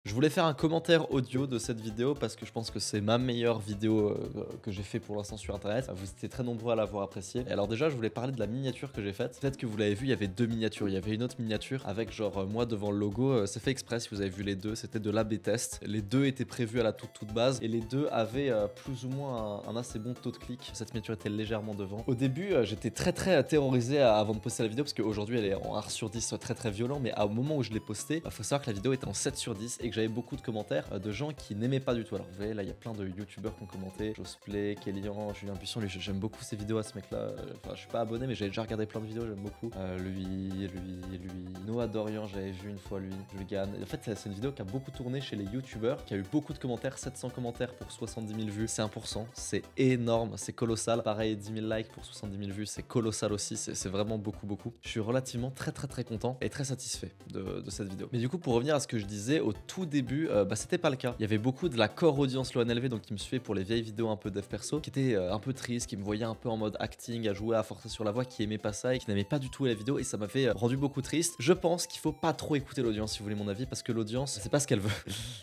Je voulais faire un commentaire audio de cette vidéo parce que je pense que c'est ma meilleure vidéo que j'ai fait pour l'instant sur internet. Vous étiez très nombreux à l'avoir appréciée. Et alors déjà je voulais parler de la miniature que j'ai faite. Peut-être que vous l'avez vu, il y avait deux miniatures. Il y avait une autre miniature avec genre moi devant le logo. C'est fait exprès si vous avez vu les deux. C'était de l'A/B test. Les deux étaient prévus à la toute base et les deux avaient plus ou moins un assez bon taux de clic. Cette miniature était légèrement devant. Au début j'étais très terrorisé avant de poster la vidéo parce qu'aujourd'hui elle est en R sur 10 très violent. Mais au moment où je l'ai postée, faut savoir que la vidéo était en 7 sur 10 et que j'avais beaucoup de commentaires de gens qui n'aimaient pas du tout. Alors vous voyez là il y a plein de youtubeurs qui ont commenté, Josplay, Kélian, Julien Buisson, lui j'aime beaucoup ses vidéos à ce mec là. Enfin je suis pas abonné mais j'avais déjà regardé plein de vidéos, j'aime beaucoup. Lui, Noah Dorian j'avais vu une fois lui, Julgan. En fait c'est une vidéo qui a beaucoup tourné chez les youtubeurs, qui a eu beaucoup de commentaires, 700 commentaires pour 70 000 vues, c'est 1%, c'est énorme, c'est colossal. Pareil 10 000 likes pour 70 000 vues, c'est colossal aussi, c'est vraiment beaucoup. Je suis relativement très content et très satisfait de cette vidéo. Mais du coup pour revenir à ce que je disais au tout début, c'était pas le cas. Il y avait beaucoup de la core audience low NLV, donc qui me suivait pour les vieilles vidéos un peu dev perso, qui était un peu triste, qui me voyait un peu en mode acting, à jouer, à forcer sur la voix, qui aimait pas ça et qui n'aimait pas du tout la vidéo, et ça m'avait rendu beaucoup triste. Je pense qu'il faut pas trop écouter l'audience si vous voulez mon avis, parce que l'audience c'est pas ce qu'elle veut.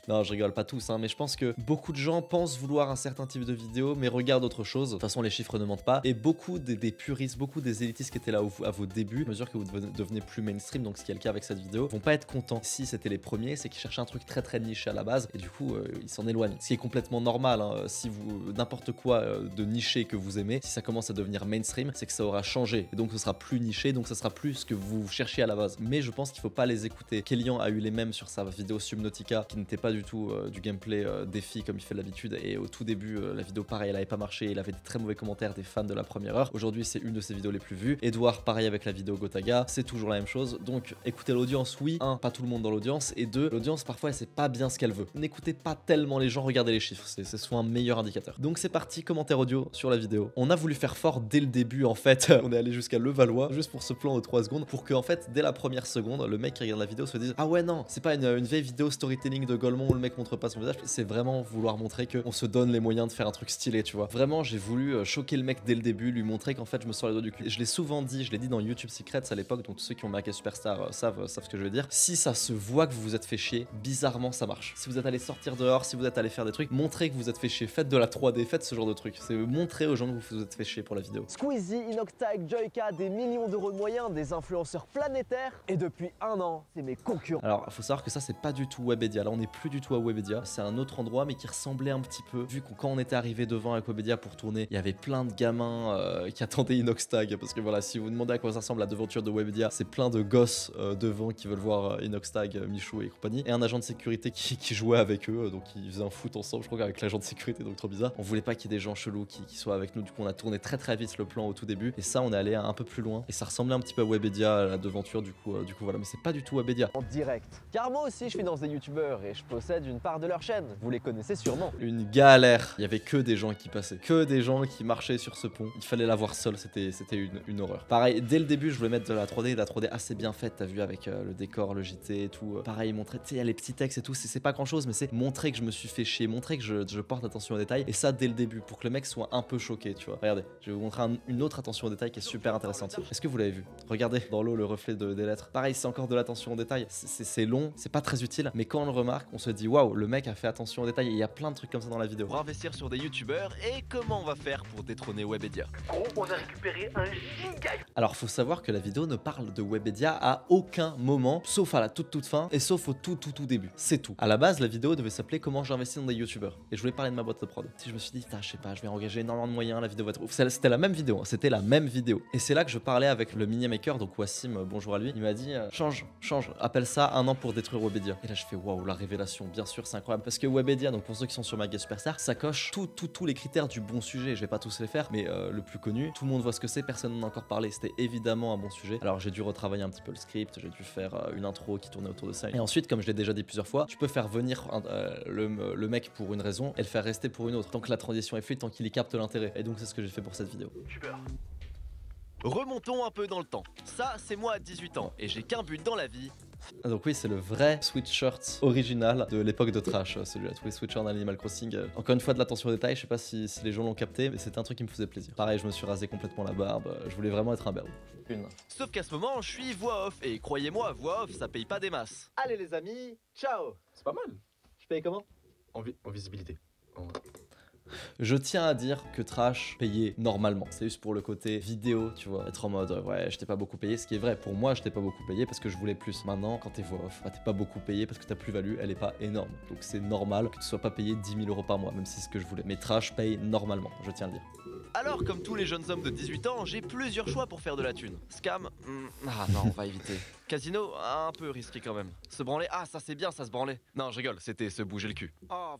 Non je rigole, pas tous hein, mais je pense que beaucoup de gens pensent vouloir un certain type de vidéo mais regardent autre chose. De toute façon les chiffres ne mentent pas, et beaucoup des puristes, beaucoup des élitistes qui étaient là à vos débuts, à mesure que vous devenez plus mainstream, donc ce qui est le cas avec cette vidéo, vont pas être contents. Si c'était les premiers, c'est qu'ils cherchaient un truc très niché à la base et du coup ils s'en éloignent, ce qui est complètement normal hein. Si vous n'importe quoi de niché que vous aimez, si ça commence à devenir mainstream, c'est que ça aura changé et donc ce sera plus niché, donc ça sera plus ce que vous cherchiez à la base. Mais je pense qu'il faut pas les écouter. Kélian a eu les mêmes sur sa vidéo Subnautica qui n'était pas du tout du gameplay défi comme il fait d'habitude, et au tout début la vidéo pareil elle avait pas marché, il avait des très mauvais commentaires des fans de la première heure. Aujourd'hui c'est une de ses vidéos les plus vues. Edouard pareil avec la vidéo Gotaga, c'est toujours la même chose. Donc écoutez l'audience, oui, pas tout le monde dans l'audience, et l'audience parfois elle sait pas bien ce qu'elle veut. N'écoutez pas tellement les gens, regardez les chiffres, c'est souvent un meilleur indicateur. Donc c'est parti, commentaire audio sur la vidéo. On a voulu faire fort dès le début en fait, on est allé jusqu'à Levallois juste pour ce plan de 3 secondes, pour que en fait dès la première seconde le mec qui regarde la vidéo se dise ah ouais non, c'est pas une vieille vidéo storytelling de Golemont où le mec montre pas son visage, c'est vraiment vouloir montrer qu'on se donne les moyens de faire un truc stylé, tu vois. Vraiment j'ai voulu choquer le mec dès le début, lui montrer qu'en fait je me sors les doigts du cul. Je l'ai souvent dit, je l'ai dit dans YouTube Secrets à l'époque, donc tous ceux qui ont marqué Superstar savent ce que je veux dire. Si ça se voit que vous vous êtes fait chier, bizarrement ça marche. Si vous êtes allé sortir dehors, si vous êtes allé faire des trucs, montrez que vous êtes fait chier, faites de la 3D, faites ce genre de trucs. C'est montrer aux gens que vous vous êtes fait chier pour la vidéo. Squeezie, Inoxtag, Joyka, des millions d'euros de moyens, des influenceurs planétaires, et depuis 1 an, c'est mes concurrents. Alors, faut savoir que ça, c'est pas du tout Webedia. Là, on n'est plus du tout à Webedia. C'est un autre endroit, mais qui ressemblait un petit peu. Vu que quand on était arrivé devant avec Webedia pour tourner, il y avait plein de gamins qui attendaient Inoxtag. Parce que voilà, si vous demandez à quoi ça ressemble la devanture de Webedia, c'est plein de gosses devant qui veulent voir Inoxtag, Michou et compagnie. Et un agent de sécurité qui jouait avec eux. Donc, ils faisaient un foot ensemble, je crois, avec l'agent de sécurité. Donc, trop bizarre. On voulait pas qu'il y ait des gens chelous qui soient avec nous. Du coup, on a tourné très vite le plan au tout début. Et ça, on est allé un peu plus loin. Et ça ressemblait un petit peu à Webedia, la devanture. Du coup, voilà. Mais c'est pas du tout Webedia. En direct. Car moi aussi, je finance des youtubeurs et je possède une part de leur chaîne. Vous les connaissez sûrement. Une galère. Il y avait que des gens qui passaient, que des gens qui marchaient sur ce pont. Il fallait la voir seule, c'était une horreur. Pareil, dès le début, je voulais mettre de la 3D assez bien faite, t'as vu, avec le décor, le JT et tout. Pareil, montrer, tu sais, les petits textes et tout, c'est pas grand chose, mais c'est montrer que je me suis fait chier, montrer que je porte attention aux détails, et ça dès le début, pour que le mec soit un peu choqué, tu vois. Regardez, je vais vous montrer une autre attention aux détails qui est super intéressante. Est-ce que vous l'avez vu? Regardez, dans l'eau, le reflet des lettres. Pareil, c'est encore de l'attention aux détails. C'est long, c'est pas très utile, mais quand on le remarque, on se dit waouh, le mec a fait attention aux détails, et il y a plein de trucs comme ça dans la vidéo. Pour investir sur des youtubeurs, et comment on va faire pour détrôner Webedia? On a récupéré un giga. Alors faut savoir que la vidéo ne parle de Webedia à aucun moment, sauf à la toute fin, et sauf au tout début. C'est tout. À la base, la vidéo devait s'appeler comment j'investis dans des youtubeurs, et je voulais parler de ma boîte de prod. Si je me suis dit, putain, je sais pas, je vais engager énormément de moyens, la vidéo va être ouf. C'était la même vidéo, c'était la même vidéo. Et c'est là que je parlais avec le mini maker, donc Wassim, bonjour à lui. Il m'a dit, change, appelle ça 1 an pour détruire Webedia. Et là je fais waouh, la révélation, bien sûr, c'est incroyable. Parce que Webedia, donc pour ceux qui sont sur ma guest Superstar, ça coche tous les critères du bon sujet. Je vais pas tous les faire, mais le plus connu, tout le monde voit ce que c'est, personne n'en a encore parlé. C'était évidemment un bon sujet. Alors j'ai dû retravailler un petit peu le script, j'ai dû faire une intro qui tournait autour de ça. Et ensuite, comme je l'ai déjà dit plusieurs fois, tu peux faire venir le mec pour une raison et le faire rester pour une autre. Tant que la transition est fluide, tant qu'il y capte l'intérêt. Et donc c'est ce que j'ai fait pour cette vidéo. Youtubeur. Remontons un peu dans le temps. Ça, c'est moi à 18 ans, et j'ai qu'un but dans la vie. Donc oui, c'est le vrai sweatshirt original de l'époque de Trash, celui-là, tous les sweatshirts dans Animal Crossing. Encore une fois, de l'attention aux détails, je sais pas si les gens l'ont capté, mais c'était un truc qui me faisait plaisir. Pareil, je me suis rasé complètement la barbe, je voulais vraiment être un berbe. Sauf qu'à ce moment, je suis voix off, et croyez-moi, voix off, ça paye pas des masses. Allez les amis, ciao. C'est pas mal. Tu payes comment? En visibilité. Je tiens à dire que Trash payait normalement. C'est juste pour le côté vidéo, tu vois. Être en mode ouais, je t'ai pas beaucoup payé. Ce qui est vrai, pour moi, je t'ai pas beaucoup payé parce que je voulais plus. Maintenant, quand t'es voix off, bah, t'es pas beaucoup payé parce que ta plus-value, elle est pas énorme. Donc c'est normal que tu sois pas payé 10 000 euros par mois, même si c'est ce que je voulais. Mais Trash paye normalement, je tiens à le dire. Alors, comme tous les jeunes hommes de 18 ans, j'ai plusieurs choix pour faire de la thune. Scam, ah non, on va éviter. Casino, un peu risqué quand même. Se branler, ah ça c'est bien, ça se branlait. Non, je rigole, c'était se bouger le cul. Oh,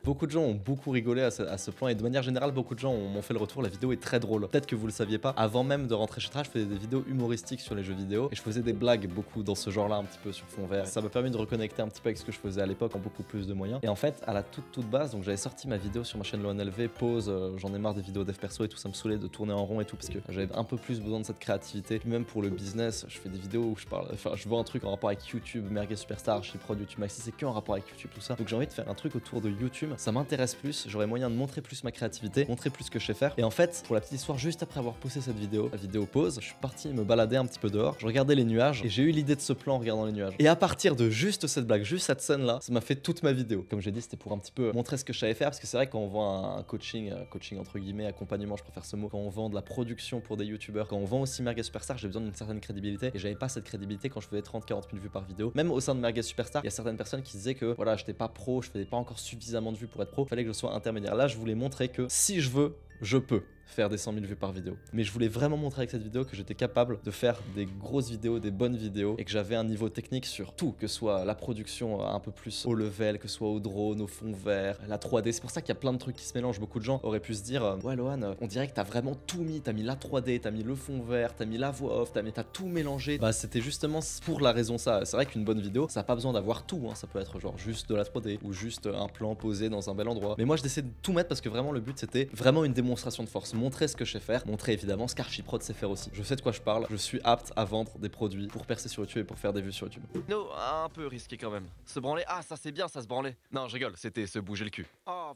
Beaucoup de gens ont beaucoup rigolé à ce plan et de manière générale, beaucoup de gens m'ont fait le retour. La vidéo est très drôle. Peut-être que vous le saviez pas. Avant même de rentrer chez Trash, je faisais des vidéos humoristiques sur les jeux vidéo et je faisais des blagues beaucoup dans ce genre-là, un petit peu sur fond vert. Ça m'a permis de reconnecter un petit peu avec ce que je faisais à l'époque en beaucoup plus de moyens. Et en fait, à la toute base, donc j'avais sorti ma vidéo sur ma chaîne LoNLV, pause, j'en ai marre des vidéos dev perso et tout, ça me saoulait de tourner en rond et tout parce que j'avais un peu plus besoin de cette créativité. Puis même pour le business, je fais des vidéos où je parle, enfin je vois un truc en rapport avec YouTube, Merguez Superstar, Archiprod, YouTube Maxi, c'est que en rapport avec YouTube, tout ça. Donc j'ai envie de faire un truc autour de YouTube, ça m'intéresse plus, j'aurais moyen de montrer plus ma créativité, montrer plus ce que je sais faire. Et en fait, pour la petite histoire, juste après avoir posté cette vidéo, la vidéo pause, je suis parti me balader un petit peu dehors, je regardais les nuages et j'ai eu l'idée de ce plan en regardant les nuages. Et à partir de juste cette blague, juste cette scène là, ça m'a fait toute ma vidéo. Comme j'ai dit, c'était pour un petit peu montrer ce que je savais faire parce que c'est vrai que quand on vend un coaching entre guillemets, accompagnement, je préfère ce mot, quand on vend de la production pour des youtubeurs, quand on vend aussi Merguez Superstar, j'ai besoin d'une certaine crédibilité et j'avais pas cette crédibilité quand je faisais 30-40 000 vues par vidéo. Même au sein de Merguez Superstar, il y a certaines personnes qui disaient que voilà, j'étais pas pro, je faisais pas encore suffisamment de vues pour être pro, fallait que je sois intermédiaire. Là, je voulais montrer que si je veux, je peux faire des 100 000 vues par vidéo. Mais je voulais vraiment montrer avec cette vidéo que j'étais capable de faire des grosses vidéos, des bonnes vidéos et que j'avais un niveau technique sur tout, que ce soit la production un peu plus au level, que ce soit au drone, au fond vert, la 3D. C'est pour ça qu'il y a plein de trucs qui se mélangent. Beaucoup de gens auraient pu se dire ouais Lohan, on dirait que t'as vraiment tout mis, t'as mis la 3D, t'as mis le fond vert, t'as mis la voix off, t'as tout mélangé. Bah c'était justement pour la raison ça. C'est vrai qu'une bonne vidéo, ça n'a pas besoin d'avoir tout, hein. Ça peut être genre juste de la 3D ou juste un plan posé dans un bel endroit. Mais moi je décide de tout mettre parce que vraiment le but c'était vraiment une démonstration de force, montrer ce que je sais faire, montrer évidemment ce qu'Archiprod sait faire aussi. Je sais de quoi je parle, je suis apte à vendre des produits pour percer sur YouTube et pour faire des vues sur YouTube. non, un peu risqué quand même. Se branler, ah ça c'est bien, ça se branlait. Non, je rigole, c'était se bouger le cul. Oh,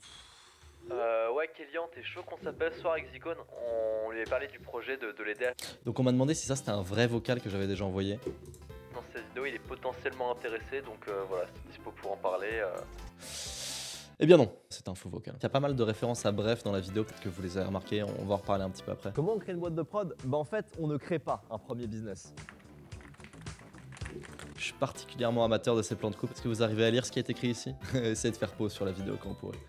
Ouais, Kélian, t'es chaud qu'on s'appelle ce soir avec Zicone? On lui avait parlé du projet de l'aider à... Donc on m'a demandé si ça c'était un vrai vocal que j'avais déjà envoyé. Dans cette vidéo, il est potentiellement intéressé, donc voilà, c'est dispo pour en parler. Eh bien non, c'est un faux vocal. Il y a pas mal de références à Bref dans la vidéo, peut-être que vous les avez remarquées, on va en reparler un petit peu après. Comment on crée une boîte de prod? Bah en fait, on ne crée pas un premier business. Je suis particulièrement amateur de ces plans de coupe. Est-ce que vous arrivez à lire ce qui est écrit ici? Essayez de faire pause sur la vidéo quand vous pourrez.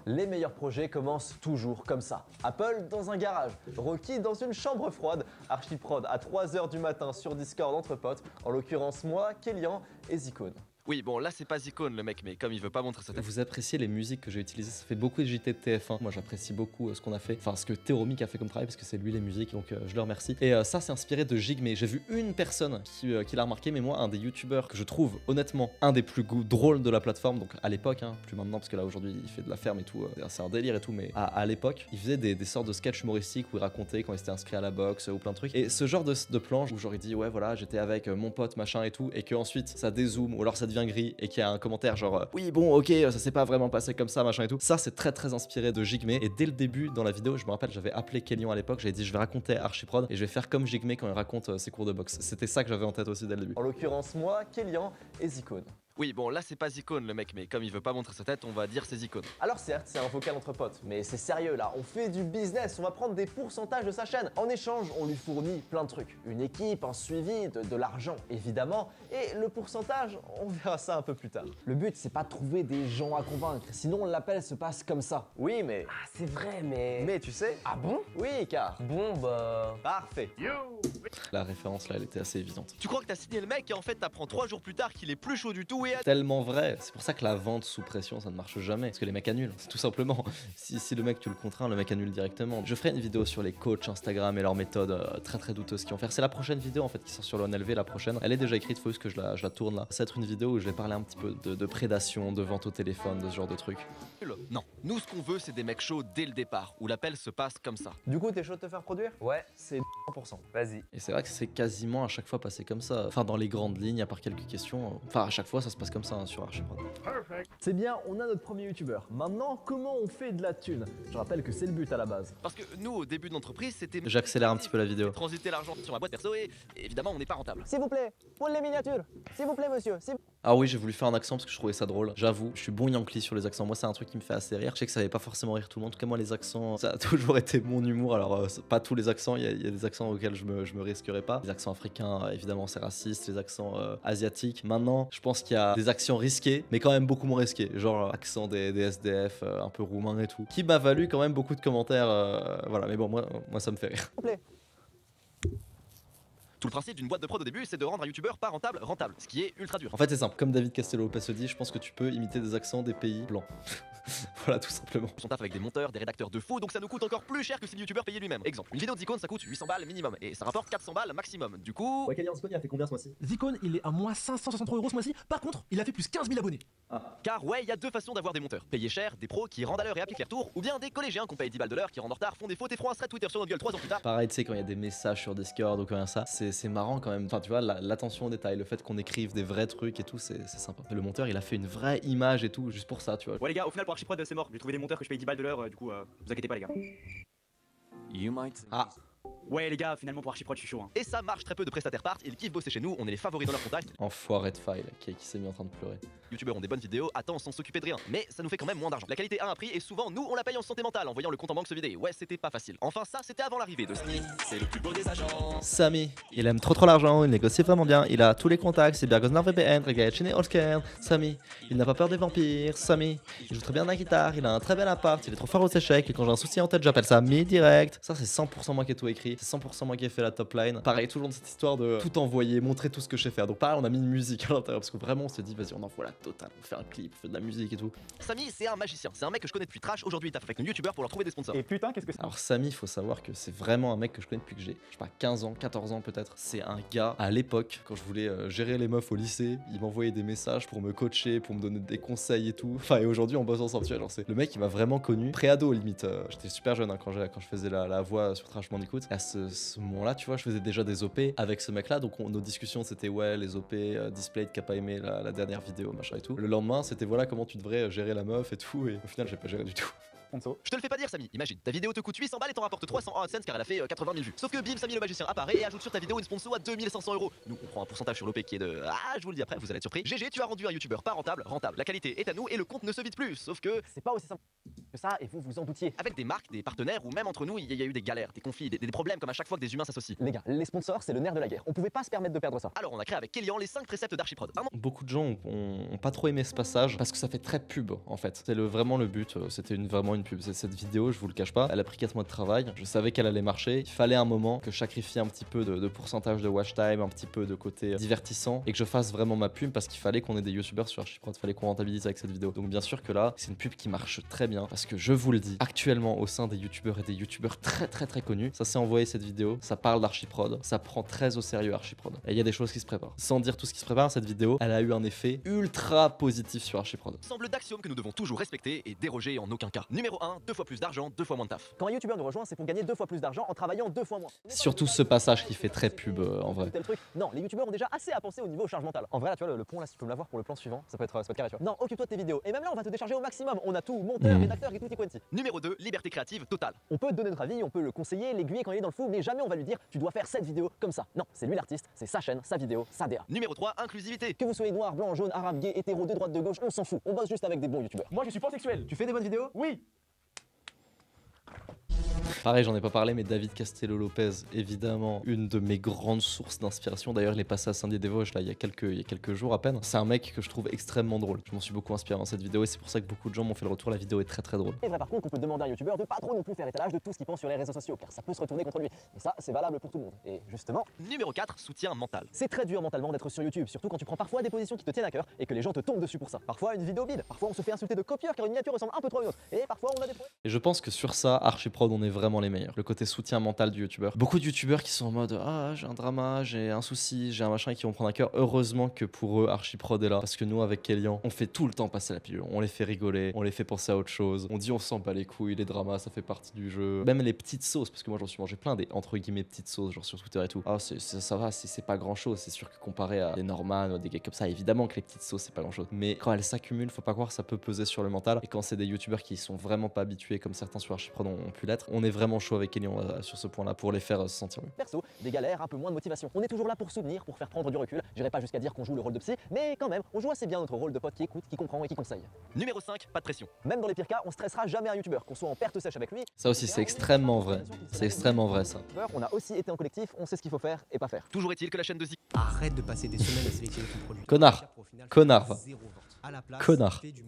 Les meilleurs projets commencent toujours comme ça. Apple dans un garage, Rocky dans une chambre froide, Archiprod à 3 h du matin sur Discord entre potes, en l'occurrence moi, Kélian et Zicone. oui, bon là c'est pas Zicone le mec, mais comme il veut pas montrer sa tête. Vous appréciez les musiques que j'ai utilisées, ça fait beaucoup de JT de TF1. Moi j'apprécie beaucoup ce qu'on a fait, enfin ce que Théromique a fait comme travail parce que c'est lui les musiques, donc je le remercie. Et ça c'est inspiré de Jigme. J'ai vu une personne qui l'a remarqué, mais moi un des youtubeurs que je trouve honnêtement un des plus drôles de la plateforme, donc à l'époque, hein, plus maintenant parce que là aujourd'hui il fait de la ferme et tout, c'est un délire et tout, mais à l'époque il faisait des sortes de sketchs humoristiques où il racontait quand il s'était inscrit à la boxe ou plein de trucs. Et ce genre de planche où j'aurais dit ouais voilà j'étais avec mon pote machin et tout, et que ensuite ça dézoome ou alors ça devient gris et qu'il y a un commentaire genre oui bon ok ça s'est pas vraiment passé comme ça machin et tout, ça c'est très inspiré de Jigme. Et dès le début dans la vidéo je me rappelle j'avais appelé Kélian à l'époque, j'avais dit je vais raconter Archiprod et je vais faire comme Jigme quand il raconte ses cours de boxe. C'était ça que j'avais en tête aussi dès le début. En l'occurrence moi, Kélian et Zicone. Oui, bon là c'est pas Zicone le mec, mais comme il veut pas montrer sa tête, on va dire c'est Zicone. Alors certes, c'est un vocal entre potes, mais c'est sérieux là, on fait du business, on va prendre des pourcentages de sa chaîne. En échange, on lui fournit plein de trucs. Une équipe, un suivi, de l'argent, évidemment. Et le pourcentage, on verra ça un peu plus tard. Le but, c'est pas de trouver des gens à convaincre, sinon l'appel se passe comme ça. Oui, mais... Ah, c'est vrai, mais... Mais tu sais... Ah bon? Oui, car... Bon, bah... Parfait. La référence là elle était assez évidente. Tu crois que t'as signé le mec et en fait t'apprends 3 jours plus tard qu'il est plus chaud du tout et... Tellement vrai, c'est pour ça que la vente sous pression ça ne marche jamais, parce que les mecs annulent, c'est tout simplement. Si le mec tu le contrains, le mec annule directement. Je ferai une vidéo sur les coachs Instagram et leurs méthodes très douteuses qu'ils vont faire. C'est la prochaine vidéo en fait qui sort sur l'ONLV, la prochaine. Elle est déjà écrite, faut juste que je la tourne là. Ça va être une vidéo où je vais parler un petit peu de prédation, de vente au téléphone, de ce genre de trucs. Non, nous ce qu'on veut c'est des mecs chauds dès le départ, où l'appel se passe comme ça. Du coup, t'es chaud de te faire produire? Ouais, C'est 100%. vas-y. Et c'est vrai que c'est quasiment à chaque fois passé comme ça. Enfin dans les grandes lignes, à part quelques questions. Enfin à chaque fois ça se passe comme ça hein, sur Archiprod. C'est bien, on a notre premier youtubeur. Maintenant, comment on fait de la thune? Je rappelle que c'est le but à la base. Parce que nous au début de l'entreprise c'était... J'accélère un petit peu la vidéo. transiter l'argent sur ma boîte perso et évidemment on n'est pas rentable. S'il vous plaît, pour les miniatures. S'il vous plaît, monsieur. Ah oui, j'ai voulu faire un accent parce que je trouvais ça drôle. J'avoue, je suis bon yankee sur les accents. Moi, c'est un truc qui me fait assez rire. Je sais que ça avait pas forcément rire tout le monde. En tout cas, moi, les accents, ça a toujours été mon humour. Alors, pas tous les accents. Il y a des accents auxquels je me risquerais pas. Les accents africains, évidemment, c'est raciste. Les accents asiatiques. Maintenant, je pense qu'il y a des accents risqués, mais quand même beaucoup moins risqués. Genre, accent des SDF, un peu roumain et tout. Qui m'a valu quand même beaucoup de commentaires. Voilà, mais bon, moi, ça me fait rire. Tout le principe d'une boîte de prod au début, c'est de rendre un youtubeur pas rentable, ce qui est ultra dur. En fait, c'est simple. Comme David Castello-Lopez se dit, je pense que tu peux imiter des accents des pays blancs. Voilà, tout simplement. On taffe avec des monteurs, des rédacteurs de faux, donc ça nous coûte encore plus cher que si le youtubeur payait lui-même. Exemple, une vidéo de Zicone ça coûte 800 balles minimum, et ça rapporte 400 balles maximum. Du coup... Ouais, Kylian, Zicone, il a fait combien ce mois-ci? Zicone, il est à moins 563 € ce mois-ci. Par contre, il a fait plus 15 000 abonnés. Car ouais, il y a deux façons d'avoir des monteurs. Payer cher, des pros qui rendent à l'heure et appliquent les retours, ou bien des collégiens qu'on paye 10 balles de l'heure qui rendent en retard, font des fautes et feront un thread Twitter sur notre gueule 3 ans plus tard. Pareil, tu sais, quand il y a des messages sur Discord ou comme ça, c'est marrant quand même. Enfin, tu vois, l'attention au détail, le fait qu'on écrive des vrais trucs et tout, c'est sympa. Le monteur, il a fait une vraie image et tout, juste pour ça, tu vois. Ouais, les gars, au final, pour Archiprod, c'est mort. J'ai trouvé des monteurs que je paye 10 balles de l'heure, du coup, vous inquiétez pas, les gars. Ah. Ouais, les gars, finalement, pour Archiprod, je suis chaud. Hein. Et ça marche, très peu de prestataires partent, ils kiffent bosser chez nous, on est les favoris dans leur contact. Enfoiré de file qui s'est mis en train de pleurer. Youtubeurs ont des bonnes vidéos, attends sans s'occuper de rien, mais ça nous fait quand même moins d'argent. La qualité a un prix et souvent nous on la paye en santé mentale en voyant le compte en banque se vider. Ouais, c'était pas facile. Enfin ça c'était avant l'arrivée de Sneak, c'est le plus beau des agents. Samy, il aime trop l'argent, il négocie vraiment bien, il a tous les contacts, c'est Bergosnar VPN, Regaetchine Olsker. Samy, il n'a pas peur des vampires. Samy, il joue très bien de la guitare, il a un très bel appart, il est trop fort aux échecs et quand j'ai un souci en tête j'appelle Samy direct. Ça c'est 100% moi qui ai tout écrit, c'est 100% moi qui ai fait la top line. Pareil, toujours dans cette histoire de tout envoyer, montrer tout ce que je sais faire. Donc pareil, on a mis une musique à l'intérieur parce que vraiment on s'est dit vas-y on envoie la totale, on fait un clip, on fait de la musique et tout. Samy c'est un magicien, c'est un mec que je connais depuis Trash, aujourd'hui il taffe avec nos youtubeurs pour leur trouver des sponsors. Et putain, qu'est-ce que c'est? Alors Samy, il faut savoir que c'est vraiment un mec que je connais depuis que j'ai, je sais pas, 15 ans, 14 ans peut-être. C'est un gars, à l'époque, quand je voulais gérer les meufs au lycée, il m'envoyait des messages pour me coacher, pour me donner des conseils et tout. Enfin, et aujourd'hui, on bosse ensemble, tu vois, genre c'est le mec qui m'a vraiment connu, pré-ado limite. J'étais super jeune hein, quand je faisais la voix sur Trash Bandicoot. Et à ce moment-là, tu vois, je faisais déjà des OP avec ce mec-là, donc nos discussions c'était ouais, les OP, Displayed qui a pas aimé la dernière vidéo, machin et tout. Le lendemain, c'était voilà comment tu devrais gérer la meuf et tout, et au final, j'ai pas géré du tout. Je te le fais pas dire Samy, imagine, ta vidéo te coûte 800 balles et t'en rapporte 300 en AdSense car elle a fait 80 000 vues. Sauf que bim, Samy le magicien apparaît et ajoute sur ta vidéo une sponsor à 2500 €. Nous on prend un pourcentage sur l'OP qui est de... Ah, je vous le dis après, vous allez être surpris. GG, tu as rendu un youtubeur pas rentable. La qualité est à nous et le compte ne se vide plus. Sauf que... C'est pas aussi simple que ça et vous vous en doutiez. Avec des marques, des partenaires ou même entre nous, il y a eu des galères, des conflits, des problèmes comme à chaque fois que des humains s'associent. Les gars, les sponsors c'est le nerf de la guerre. On pouvait pas se permettre de perdre ça. Alors on a créé avec Kélian les 5 préceptes d'Archiprod. Beaucoup de gens ont pas trop aimé ce passage parce que ça fait très pub en fait. C'est vraiment le but, c'était vraiment une pub. Cette vidéo, je vous le cache pas, elle a pris 4 mois de travail, je savais qu'elle allait marcher. Il fallait un moment que je sacrifie un petit peu de pourcentage de watch time, un petit peu de côté divertissant et que je fasse vraiment ma pub parce qu'il fallait qu'on ait des youtubeurs sur Archiprod, il fallait qu'on rentabilise avec cette vidéo. Donc bien sûr que là, c'est une pub qui marche très bien parce que je vous le dis, actuellement au sein des youtubeurs et des youtubeurs très connus, ça s'est envoyé cette vidéo, ça parle d'Archiprod, ça prend très au sérieux Archiprod. Et il y a des choses qui se préparent. Sans dire tout ce qui se prépare, cette vidéo, elle a eu un effet ultra positif sur Archiprod. Semble d'axiome que nous devons toujours respecter et déroger en aucun cas. Numéro 1, 2 fois plus d'argent, 2 fois moins de taf. Quand un youtubeur nous rejoint, c'est pour gagner 2 fois plus d'argent en travaillant 2 fois moins. Surtout ce passage qui fait très pub en vrai. Tel truc. Non, les youtubeurs ont déjà assez à penser au niveau charge mentale. En vrai, là, tu vois, le pont là, si tu peux me l'avoir pour le plan suivant, ça peut être carré, tu vois. Non, occupe-toi de tes vidéos. Et même là, on va te décharger au maximum. On a tout, monteur, rédacteur et tout y quanti. Numéro 2, liberté créative totale. On peut donner notre avis, on peut le conseiller, l'aiguiller quand il est dans le flou, mais jamais on va lui dire tu dois faire cette vidéo comme ça. Non, c'est lui l'artiste, c'est sa chaîne, sa vidéo, sa DA. Numéro 3, inclusivité. Que vous soyez noir, blanc, jaune, arabe, gay, hétéro, de droite, de gauche, on s'en fout. On bosse juste avec des bons youtubeurs. Moi, je suis pansexuel. Tu fais des bonnes vidéos? Oui. Pareil, j'en ai pas parlé, mais David Castello-Lopez, évidemment, une de mes grandes sources d'inspiration. D'ailleurs, il est passé à Saint-Dié-des-Vosges là, il y a quelques jours à peine. C'est un mec que je trouve extrêmement drôle. Je m'en suis beaucoup inspiré dans cette vidéo et c'est pour ça que beaucoup de gens m'ont fait le retour. La vidéo est très drôle. C'est vrai par contre qu'on peut demander à un youtubeur de pas trop non plus faire étalage de tout ce qu'il pense sur les réseaux sociaux, car ça peut se retourner contre lui. Et ça, c'est valable pour tout le monde. Et justement, Numéro 4, soutien mental. c'est très dur mentalement d'être sur YouTube, surtout quand tu prends parfois des positions qui te tiennent à cœur et que les gens te tombent dessus pour ça. Parfois une vidéo bide, parfois on se fait insulter de copieur car une miniature ressemble un peu trop à une autre. Et parfois on a des problèmes. Et je pense que sur ça, Archiprod, on est vraiment les meilleurs. Le côté soutien mental du youtubeur. Beaucoup de youtubeurs qui sont en mode ah, j'ai un drama, j'ai un souci, j'ai un machin et qui vont prendre à cœur. Heureusement que pour eux, Archiprod est là. Parce que nous, avec Kélian, on fait tout le temps passer la pilule. On les fait rigoler, on les fait penser à autre chose. On dit on s'en bat les couilles, les dramas, ça fait partie du jeu. Même les petites sauces, parce que moi j'en suis mangé plein des entre guillemets petites sauces, genre sur Twitter et tout. Ah, ça va, c'est pas grand chose. C'est sûr que comparé à des Norman ou des gars comme ça, évidemment que les petites sauces, c'est pas grand chose. Mais quand elles s'accumulent, faut pas croire, ça peut peser sur le mental. Et quand c'est des youtubeurs qui sont vraiment pas habitués, comme certains sur Archiprod ont pu l'être, on est vraiment vraiment chaud avec Kélian sur ce point-là pour les faire se sentir mieux. perso, des galères, un peu moins de motivation. On est toujours là pour soutenir, pour faire prendre du recul. J'irai pas jusqu'à dire qu'on joue le rôle de psy, mais quand même, on joue assez bien notre rôle de pote qui écoute, qui comprend et qui conseille. Numéro 5, pas de pression. Même dans les pires cas, on stressera jamais un youtubeur, qu'on soit en perte sèche avec lui. Ça aussi, c'est extrêmement vrai. C'est extrêmement vrai, ça. On a aussi été en collectif, on sait ce qu'il faut faire et pas faire. Toujours est-il que la chaîne de Zico Arrête de passer des semaines à sélectionner ton produit. Connard. Pour au final Connard, faire va. zéro vente. À la place, Connard. fais du-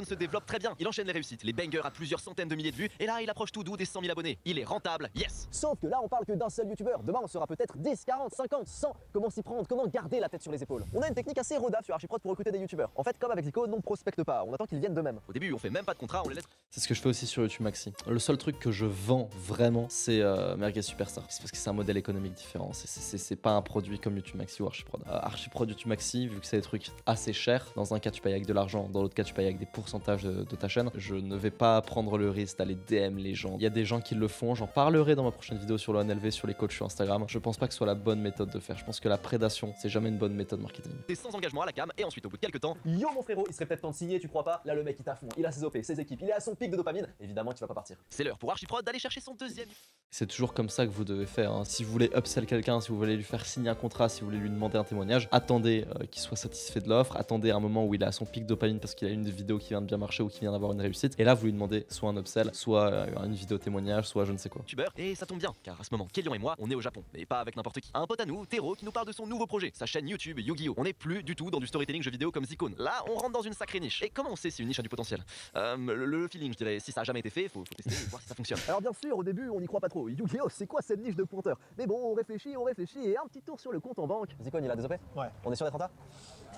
se développe très bien. Il enchaîne les réussites, les bangers à plusieurs centaines de milliers de vues, et là il approche tout doux des 100 000 abonnés. Il est rentable, yes. Sauf que là, on parle que d'un seul youtubeur. Demain, on sera peut-être 10, 40, 50, 100. Comment s'y prendre? Comment garder la tête sur les épaules? On a une technique assez rodave sur Archiprod pour recruter des youtubeurs. En fait, comme avec Zico, on prospecte pas. On attend qu'ils viennent d'eux-mêmes. Au début on fait même pas de contrat, on les laisse. C'est ce que je fais aussi sur YouTube Maxi. Le seul truc que je vends vraiment, c'est Merguez Superstar. C'est parce que c'est un modèle économique différent. C'est pas un produit comme YouTube Maxi ou Archiprod. Archiprod, YouTube Maxi, vu que c'est des trucs assez chers, dans un cas tu payes avec de l'argent, dans l'autre cas tu payes avec des pourcentages de ta chaîne. Je ne vais pas prendre le risque d'aller DM les gens. Il y a des gens qui le font, j'en parlerai dans ma prochaine vidéo sur le NLV, sur les coachs sur Instagram. Je pense pas que ce soit la bonne méthode de faire. Je pense que la prédation, c'est jamais une bonne méthode marketing. Sans engagement à la cam, et ensuite au bout de quelques temps, Yo mon frérot, il serait peut-être temps de signer, tu crois pas? Là, le mec il t'a fond, il a ses OP, ses équipes, il est à son pic de dopamine. Évidemment, tu vas pas partir. c'est l'heure pour Archiprod d'aller chercher son deuxième. C'est toujours comme ça que vous devez faire, hein. Si vous voulez upsell quelqu'un, si vous voulez lui faire signer un contrat, si vous voulez lui demander un témoignage, attendez qu'il soit satisfait de l'offre, attendez un moment où il est à son pic dopamine parce qu'il a une vidéo qui vient de bien marcher ou qui vient d'avoir une réussite. Et là, vous lui demandez soit un upsell, soit une vidéo témoignage, soit je ne sais quoi. youtubeur, et ça tombe bien, car à ce moment, Kélian et moi, on est au Japon, mais pas avec n'importe qui. Un pote à nous, Tero, qui nous parle de son nouveau projet, sa chaîne YouTube Yu-Gi-Oh! On n'est plus du tout dans du storytelling jeu vidéo comme Zicone. Là, on rentre dans une sacrée niche. Et comment on sait si une niche a du potentiel? Le feeling, je dirais, si ça a jamais été fait, faut tester et voir si ça fonctionne. Alors bien sûr, au début, on n'y croit pas trop. Yu-Gi-Oh, c'est quoi cette niche de pointeur? Mais bon, on réfléchit, et un petit tour sur le compte en banque. Zicone, il a des OP? Ouais. On est sûr d'être renta?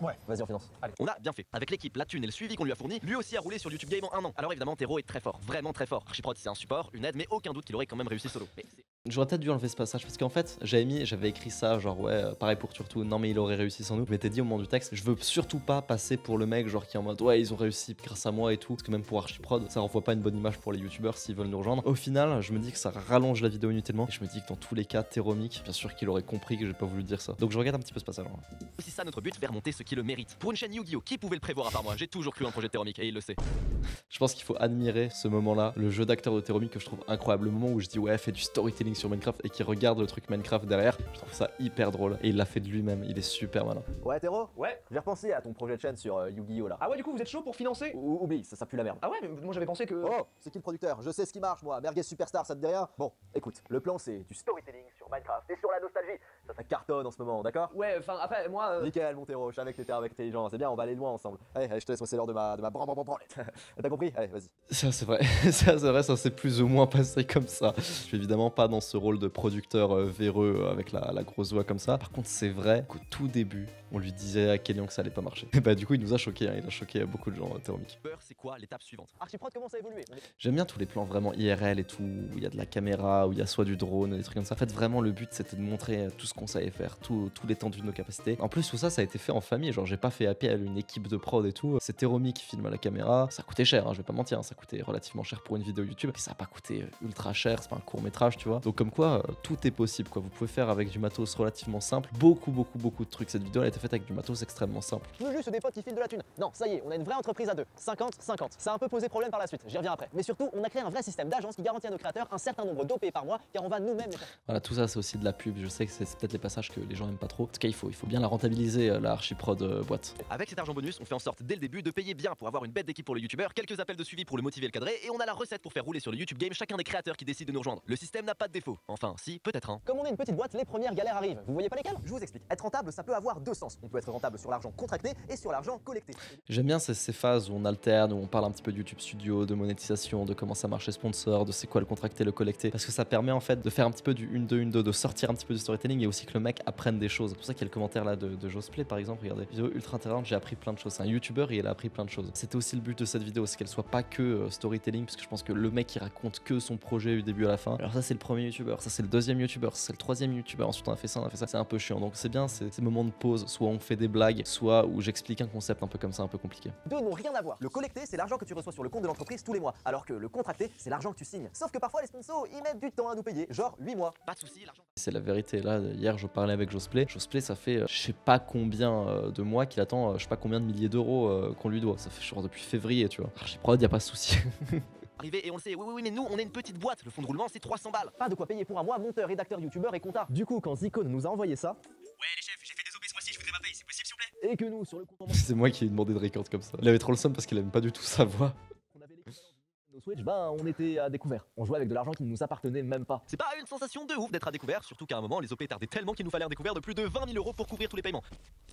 Ouais. Vas-y, on finance. Allez. On a bien fait. Avec l'équipe, la thune et le suivi qu'on lui a fourni, lui aussi a roulé sur YouTube Game en 1 an. Alors évidemment, Tero est très fort, vraiment très fort. Archiprod, c'est un support, une aide, mais aucun doute qu'il aurait quand même réussi solo. Mais J'aurais peut-être dû enlever ce passage parce qu'en fait, j'avais écrit ça, genre ouais, pareil pour Turtou, non mais il aurait réussi sans nous. Je m'étais dit au moment du texte, je veux surtout pas passer pour le mec genre qui est en mode ouais, ils ont réussi grâce à moi et tout. Parce que même pour Archiprod, ça renvoie pas une bonne image pour les youtubeurs s'ils veulent nous rejoindre. Au final, je me dis que ça rallonge la vidéo inutilement. Et je me dis que dans tous les cas, Teromic, bien sûr qu'il aurait compris que j'ai pas voulu dire ça. Donc je regarde un petit peu ce passage. c'est aussi ça notre but, faire monter ce qui le mérite. Pour une chaîne Yu-Gi-Oh! Qui pouvait le prévoir à part moi? J'ai toujours cru en projet de Teromic et il le sait. Je pense qu'il faut admirer ce moment-là, le jeu d'acteur de Teromic que je trouve incroyable. Le moment où je dis ouais, fait du storytelling sur Minecraft et qui regarde le truc Minecraft derrière, je trouve ça hyper drôle. Et il l'a fait de lui-même, il est super malin. Ouais, Tero? Ouais. J'ai repensé à ton projet de chaîne sur Yu-Gi-Oh là. Ah ouais, du coup, vous êtes chaud pour financer? Oublie, ça pue la merde. Ah ouais, mais moi j'avais pensé que. Oh, c'est qui le producteur? Je sais ce qui marche, moi. Merguez Superstar, ça te dit rien? Bon, écoute, le plan c'est du storytelling sur Minecraft et sur la nostalgie. Ça cartonne en ce moment, d'accord? Ouais, enfin, après, moi. Nickel, mon Tero, je savais que t'étais avec intelligent. C'est bien, on va aller loin ensemble. Allez, je te laisse, moi, c'est l'heure de ma branlette. T'as compris? Allez, vas-y. Ça c'est vrai, ça s'est plus ou moins passé comme ça. Je suis évidemment pas dans ce rôle de producteur véreux avec la grosse voix comme ça. Par contre c'est vrai qu'au tout début, on lui disait à Kélian que ça allait pas marcher. Et bah du coup il nous a choqué, hein. Il a choqué beaucoup de gens, Teromic. C'est quoi l'étape suivante? Archiprod commence à évoluer. J'aime bien tous les plans vraiment IRL et tout, où il y a de la caméra, où il y a soit du drone, des trucs comme ça. En fait vraiment le but c'était de montrer tout ce qu'on savait faire, tout l'étendue de nos capacités. En plus tout ça a été fait en famille, genre j'ai pas fait appel à une équipe de prod et tout. C'est Teromic qui filme à la caméra, ça coûtait cher, hein, je vais pas mentir, hein. Ça coûtait relativement cher pour une vidéo YouTube, et ça a pas coûté ultra cher, c'est pas un court métrage tu vois. Donc comme quoi tout est possible quoi, vous pouvez faire avec du matos relativement simple, beaucoup de trucs. Cette vidéo elle a été faite avec du matos extrêmement simple. Nous juste des potes qui filent de la thune. Non, ça y est, on a une vraie entreprise à deux. 50-50. Ça a un peu posé problème par la suite, j'y reviens après. Mais surtout, on a créé un vrai système d'agence qui garantit à nos créateurs un certain nombre d'OP par mois, car on va nous-mêmes les faire. Voilà, tout ça c'est aussi de la pub, je sais que c'est peut-être les passages que les gens aiment pas trop. En tout cas il faut bien la rentabiliser la Archiprod boîte. Avec cet argent bonus, on fait en sorte dès le début de payer bien pour avoir une bête d'équipe pour le youtubeur, quelques appels de suivi pour le motiver et le cadrer, et on a la recette pour faire rouler sur le YouTube Game chacun des créateurs qui décident de nous rejoindre. Le système n'a pas de défaut. Enfin, si, peut-être un. Comme on est une petite boîte, les premières galères arrivent. Vous voyez pas lesquelles? Je vous explique. Être rentable, ça peut avoir deux sens. On peut être rentable sur l'argent contracté et sur l'argent collecté. J'aime bien ces phases où on alterne, où on parle un petit peu de YouTube Studio, de monétisation, de comment ça marche les sponsors, de c'est quoi le contracté, le collecté. Parce que ça permet en fait de faire un petit peu du 1-2, de sortir un petit peu du storytelling et aussi que le mec apprenne des choses. C'est pour ça qu'il y a le commentaire là de Josplay par exemple. Regardez, vidéo ultra intéressante, j'ai appris plein de choses. C'est un youtubeur et il a appris plein de choses. C'était aussi le but de cette vidéo, c'est qu'elle soit pas que storytelling, parce que je pense que le mec il raconte que son projet du début à la fin. Alors ça c'est le premier youtubeur, ça c'est le deuxième youtubeur, ça c'est le troisième youtubeur, ensuite on a fait ça, c'est un peu chiant. Donc c'est bien ces moments de pause, soit on fait des blagues, soit où j'explique un concept un peu comme ça, un peu compliqué. Deux n'ont rien à voir. Le collecté, c'est l'argent que tu reçois sur le compte de l'entreprise tous les mois, alors que le contracté, c'est l'argent que tu signes. Sauf que parfois les sponsors, ils mettent du temps à nous payer, genre 8 mois. Pas de soucis, l'argent. C'est la vérité. Là, hier, je parlais avec Josplay. Josplay, ça fait je sais pas combien de mois qu'il attend, je sais pas combien de milliers d'euros qu'on lui doit. Ça fait genre depuis février, tu vois. Archiprod, y a pas de souci. arriver et on le sait. Oui, mais nous, on est une petite boîte. Le fonds de roulement, c'est 300 balles. Pas de quoi payer pour un mois, monteur, rédacteur, youtubeur et compta. Du coup, quand Zicone nous a envoyé ça, Ouais, les chefs, j'ai fait des OP ce mois-ci, je voudrais ma paye, c'est possible s'il vous plaît? et que nous, sur le compte en banque, C'est moi qui ai demandé de record comme ça. Il avait trop le seum parce qu'il aime pas du tout sa voix. on avait l'équivalent de nos Switch, ben on était à découvert. On jouait avec de l'argent qui ne nous appartenait même pas. C'est pas une sensation de ouf d'être à découvert, surtout qu'à un moment, les OP tardaient tellement qu'il nous fallait un découvert de plus de 20 000 euros pour couvrir tous les paiements.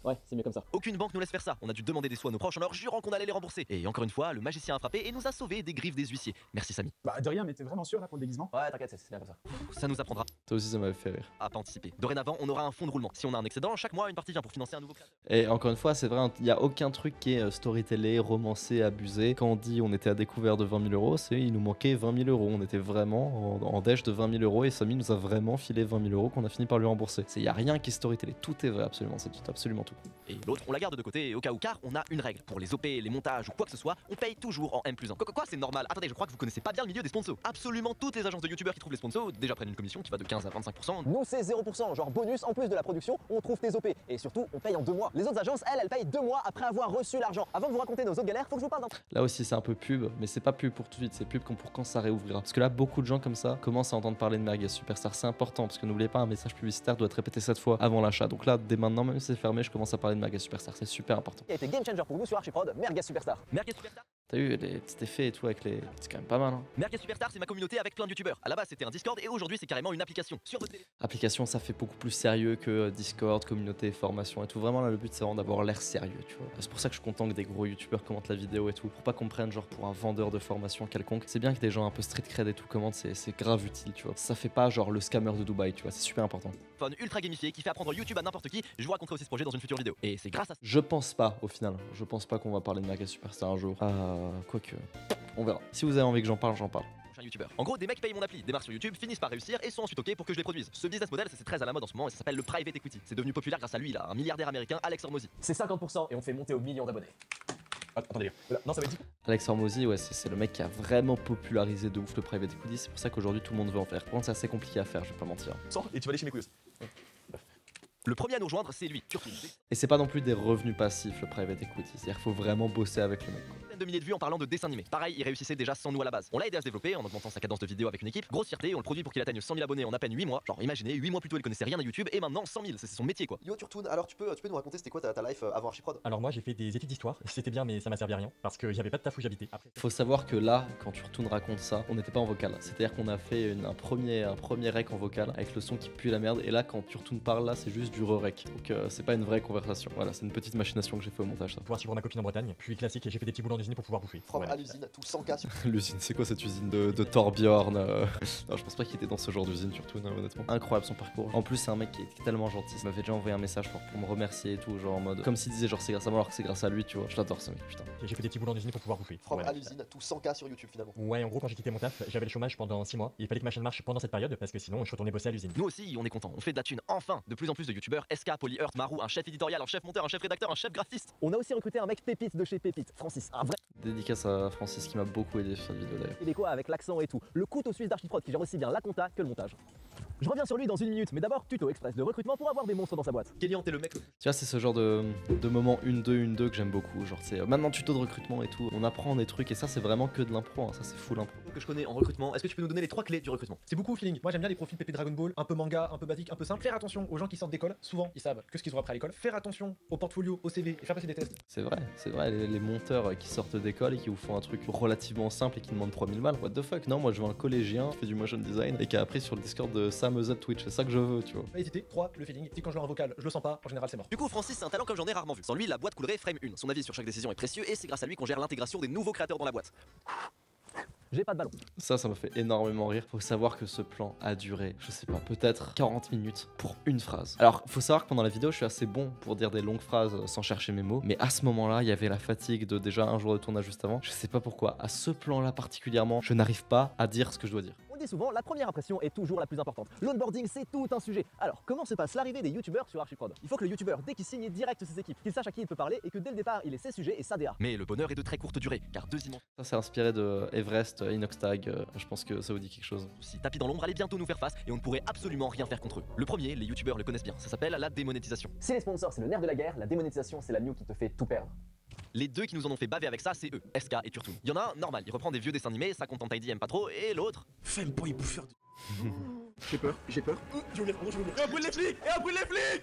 Ouais, c'est mieux comme ça. Aucune banque nous laisse faire ça. On a dû demander des sous à nos proches en leur jurant qu'on allait les rembourser. Et encore une fois, le magicien a frappé et nous a sauvés des griffes des huissiers. Merci Samy. Bah de rien, mais t'es vraiment sûr là pour le déguisement? Ouais, t'inquiète, c'est bien comme ça. Ça nous apprendra Toi aussi, ça m'avait fait rire. à pas anticiper. Dorénavant, on aura un fonds de roulement. Si on a un excédent, chaque mois, une partie vient pour financer un nouveau créateur. Et encore une fois, c'est vrai, il n'y a aucun truc qui est storytellé, romancé, abusé. Quand on dit on était à découvert de 20 000 euros, c'est il nous manquait 20 000 euros. On était vraiment en dèche de 20 000 euros et Samy nous a vraiment filé 20 000 euros qu'on a fini par lui rembourser. Il n'y a rien qui est storytellé, tout est vrai, absolument, c'est absolument tout. Et l'autre, on la garde de côté au cas où, car on a une règle. Pour les OP, les montages ou quoi que ce soit, on paye toujours en M+1. Quoi, c'est normal. Attendez, je crois que vous connaissez pas bien le milieu des sponsors. Absolument toutes les agences de youtubeurs qui trouvent les sponsors déjà prennent une commission qui va de 15 à 25%. Nous, c'est 0%, genre bonus en plus de la production, on trouve tes OP. Et surtout, on paye en 2 mois. Les autres agences, elles payent 2 mois après avoir reçu l'argent. Avant de vous raconter nos autres galères, faut que je vous parle d'un truc. Là aussi, c'est un peu pub, mais c'est pas pub pour tout de suite, c'est pub pour quand ça réouvrira. Parce que là, beaucoup de gens comme ça commencent à entendre parler de Merguez Superstar. C'est important parce que n'oubliez pas, un message publicitaire doit être répété 7 fois avant l'achat. Donc là, dès maintenant, même si c'est fermé, je commence à parler de Merguez Superstar. C'est super important. Qui a été game changer pour nous sur Archiprod, Merguez Superstar. Merguez Superstar. T'as vu les petits effets et tout avec les. C'est quand même pas mal, hein. Merguez Superstar, c'est ma communauté avec plein de youtubeurs. À la base, c'était un Discord et aujourd'hui, c'est carrément une application sur votre télé. Application, ça fait beaucoup plus sérieux que Discord, communauté, formation et tout. Vraiment, là, le but, c'est vraiment d'avoir l'air sérieux, tu vois. C'est pour ça que je suis content que des gros youtubeurs commentent la vidéo et tout. Pour pas qu'on prenne genre pour un vendeur de formation quelconque. C'est bien que des gens un peu street cred et tout commentent, c'est grave utile, tu vois. Ça fait pas genre le scammer de Dubaï, tu vois. C'est super important. Fun ultra gamifié qui fait apprendre YouTube à n'importe qui. Je vous raconterai aussi ce projet dans une future vidéo. Et c'est grâce à ça. Je pense pas, au final. Je pense pas qu'on va parler de Merguez Superstar un jour. Quoique. On verra. Si vous avez envie que j'en parle, j'en parle. YouTubeur. En gros, des mecs payent mon appli, démarrent sur YouTube, finissent par réussir et sont ensuite ok pour que je les produise. Ce business model, c'est très à la mode en ce moment et ça s'appelle le private equity. C'est devenu populaire grâce à lui, là, un milliardaire américain, Alex Hormozy. C'est 50% et on fait monter au million d'abonnés. Attendez. Non, ça va être Alex Hormozy, ouais, c'est le mec qui a vraiment popularisé de ouf le private equity. C'est pour ça qu'aujourd'hui tout le monde veut en faire. Par contre, c'est assez compliqué à faire, je vais pas mentir. Et tu vas aller chez mes couilles. Le premier à nous rejoindre, c'est lui, Turtoon. Et c'est pas non plus des revenus passifs le private equity. C'est-à-dire qu'il faut vraiment bosser avec le mec, quoi. De milliers de vues en parlant de dessin animé. Pareil, il réussissait déjà sans nous à la base. On l'a aidé à se développer en augmentant sa cadence de vidéo avec une équipe. Grosse fierté, on le produit pour qu'il atteigne 100 000 abonnés en à peine 8 mois. Genre, imaginez, 8 mois plus tôt, il connaissait rien à YouTube et maintenant 100 000, c'est son métier quoi. Yo Turtoon, alors tu peux nous raconter c'était quoi ta life avant Archiprod? Alors moi j'ai fait des études d'histoire, c'était bien mais ça m'a servi à rien parce que j'avais pas de taf où j'habitais. Après. Faut savoir que là, quand Turtoon raconte ça, on n'était pas en vocal. C'est-à-dire qu'on a fait un premier rec en vocal avec le son qui pue la merde. Et là, quand Turtoon parle là, c'est juste du re-rec. Donc c'est pas une vraie conversation. Voilà, c'est une petite machination que j'ai fait au montage ça. Pour pouvoir suivre ma copine en Bretagne, puis classique, j'ai fait des petits boulots en usine pour pouvoir bouffer. From à l'usine, tout 100K sur... L'usine, c'est quoi cette usine de Torbjorn Non, je pense pas qu'il était dans ce genre d'usine, Turtoon, honnêtement. Incroyable son parcours. En plus, c'est un mec qui est tellement gentil. Il m'avait déjà envoyé un message pour me remercier et tout, genre en mode. Comme s'il disait, genre, c'est grâce à moi alors que c'est grâce à lui, tu vois. Je l'adore ce mec, putain. J'ai fait des petits boulots en usine pour pouvoir bouffer. From à l'usine, tout 100K sur YouTube finalement. Ouais, en gros, quand j'ai quitté mon taf, j'avais le chômage pendant 6 mois. Il fallait que ma chaîne marche pendant cette période parce que sinon, je retournais bosser à l'usine. Nous aussi, on est content, on fait de la thune. Enfin, de plus en plus de youtubeurs, SK, Poly Earth, Marou, un chef éditorial, un chef monteur, un chef rédacteur, un chef graphiste. On a aussi recruté un mec pépite de chez Pépite, Francis, un vrai. Dédicace à Francis qui m'a beaucoup aidé sur cette vidéo d'ailleurs. Il est quoi avec l'accent et tout. Le couteau suisse d'Archiprod qui gère aussi bien la compta que le montage. Je reviens sur lui dans une minute, mais d'abord tuto express de recrutement pour avoir des monstres dans sa boîte. Kélian, t'es le mec. Tu vois, c'est ce genre de moment 1-2 que j'aime beaucoup. Genre, c'est maintenant tuto de recrutement et tout. On apprend des trucs et ça, c'est vraiment que de l'impro. Hein. Ça, c'est full impro. Que je connais en recrutement, est-ce que tu peux nous donner les 3 clés du recrutement? C'est beaucoup au feeling. Moi j'aime bien les profils PP Dragon Ball, un peu manga, un peu basique, un peu simple. Faire attention aux gens qui sortent d'école, souvent ils savent que ce qu'ils ont appris à l'école. Faire attention au portfolio, au CV et faire passer des tests. C'est vrai, les monteurs qui sortent d'école et qui vous font un truc relativement simple et qui demandent 3000 balles. What the fuck? Non, moi je veux un collégien qui fait du motion design et qui a appris sur le Discord de Sam EZ Twitch. C'est ça que je veux, tu vois. Pas hésiter. 3, le feeling. Si quand je leur un vocal, je le sens pas, en général c'est mort. Du coup, Francis, c'est un talent comme j'en ai rarement vu. Sans lui, la boîte coulerait frame 1. Son avis sur chaque décision est précieux et c'est grâce à lui qu'on gère l'intégration des nouveaux créateurs dans la boîte. J'ai pas de ballon. Ça m'a fait énormément rire. Faut savoir que ce plan a duré, je sais pas, peut-être 40 minutes pour une phrase. Alors, faut savoir que pendant la vidéo, je suis assez bon pour dire des longues phrases sans chercher mes mots. Mais à ce moment-là, il y avait la fatigue de déjà un jour de tournage juste avant. Je sais pas pourquoi. À ce plan-là particulièrement, je n'arrive pas à dire ce que je dois dire. On dit souvent, la première impression est toujours la plus importante. L'onboarding, c'est tout un sujet. Alors, comment se passe l'arrivée des youtubeurs sur Archiprod? Il faut que le youtubeur, dès qu'il signe direct ses équipes, qu'il sache à qui il peut parler et que dès le départ, il ait ses sujets et sa DA. Mais le bonheur est de très courte durée, car 2 immenses Ça, c'est inspiré de Everest, Inoxtag. Je pense que ça vous dit quelque chose. soucis tapis dans l'ombre allaient bientôt nous faire face et on ne pourrait absolument rien faire contre eux. Le premier, les youtubeurs le connaissent bien, ça s'appelle la démonétisation. Si les sponsors, c'est le nerf de la guerre, la démonétisation, c'est la news qui te fait tout perdre. Les deux qui nous en ont fait baver avec ça, c'est eux, SK et Turtoon. Il y en a un, normal, il reprend des vieux dessins animés, ça Content ID aime pas trop, et l'autre... Femme pour les bouffeurs de... J'ai peur. Je veux lire, je veux lire. Et brûle les flics.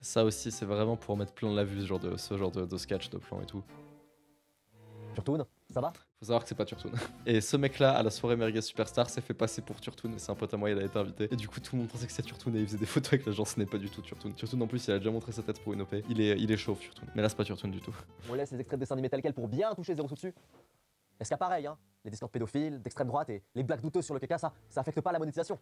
Ça aussi, c'est vraiment pour mettre plein de la vue, ce genre de sketch, de plan et tout. Turtoon, ça va? Faut savoir que c'est pas Turtoon. Et ce mec-là, à la soirée Merguez Superstar, s'est fait passer pour Turtoon. C'est un pote à moi, il a été invité. Et du coup, tout le monde pensait que c'était Turtoon et il faisait des photos avec l'agence, ce n'est pas du tout Turtoon. Turtoon, en plus, il a déjà montré sa tête pour une OP. Il est chauve, Turtoon. Mais là, c'est pas Turtoon du tout. On laisse les extraits de dessins animés tels quels pour bien toucher zéro sous dessus. Est-ce qu'il y a pareil, hein? Les discours pédophiles, d'extrême droite et les blagues douteuses sur le caca, ça affecte pas la monétisation.